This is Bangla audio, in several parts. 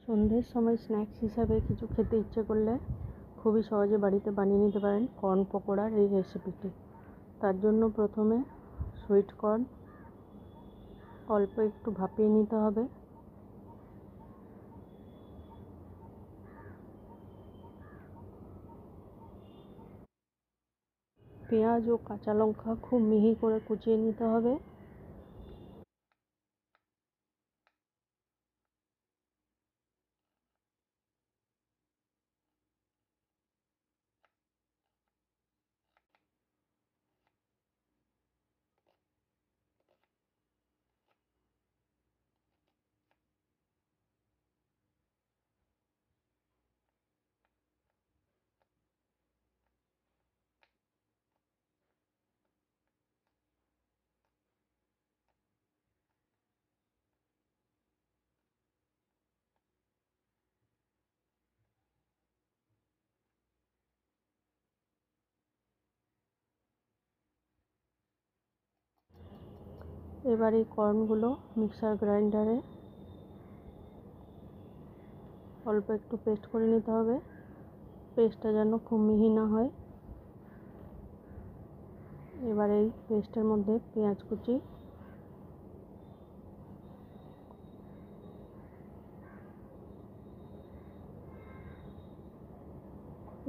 সন্ধ্যের সময় স্ন্যাক্স হিসাবে কিছু খেতে ইচ্ছে করলে খুবই সহজে বাড়িতে বানিয়ে নিতে পারেন কর্ন পকোড়ার এই রেসিপিটি। তার জন্য প্রথমে সুইট কর্ন অল্প একটু ভাপিয়ে নিতে হবে। পেঁয়াজ ও কাঁচা লঙ্কা খুব মিহি করে কুচিয়ে নিতে হবে। এবার এই কর্নগুলো মিক্সার গ্রাইন্ডারে অল্প একটু পেস্ট করে নিতে হবে। পেস্টটা যেন খুব মিহি না হয়। এবার এই পেস্টের মধ্যে পেঁয়াজ কুচি,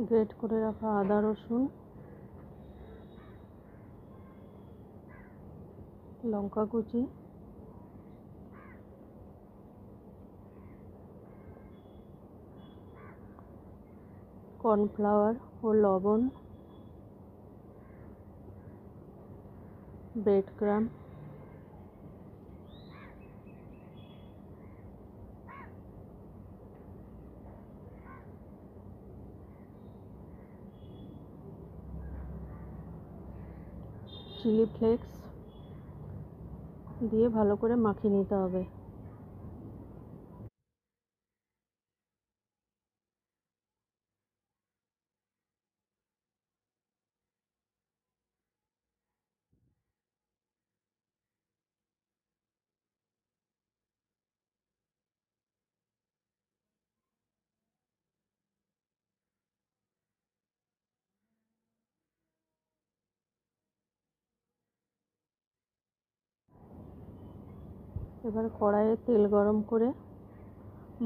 গ্রেট করে রাখা আদা রসুন, লঙ্কা কুচি, কর্নফ্লাওয়ার ও লবণ, ব্রেড ক্রাম্ব, চিলি ফ্লেক্স দিয়ে ভালো করে মাখিয়ে নিতে হবে। এবার কড়াইয়ে তেল গরম করে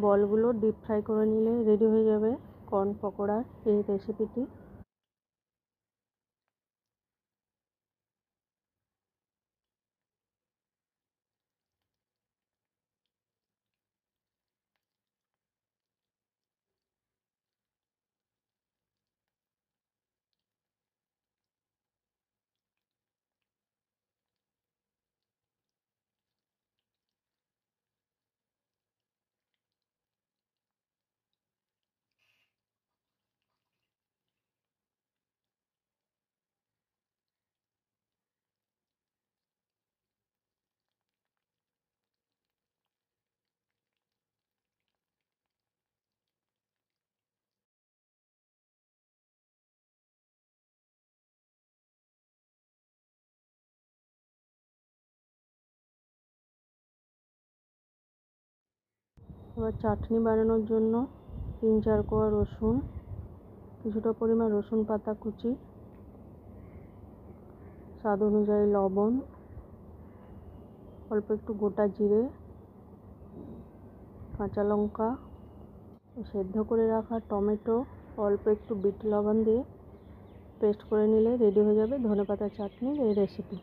বলগুলো ডিপ ফ্রাই করে নিলে রেডি হয়ে যাবে কর্ন পকোড়ার এই রেসিপিটি। এবার চাটনি বানানোর জন্য 3-4 কোয়া রসুন, কিছুটা পরিমাণ রসুন পাতা কুচি, স্বাদ অনুযায়ী লবণ, অল্প একটু গোটা জিরে, কাঁচা লঙ্কা, সেদ্ধ করে রাখা টমেটো, অল্প একটু বিট লবণ দিয়ে পেস্ট করে নিলে রেডি হয়ে যাবে ধনেপাতা চাটনির এই রেসিপি।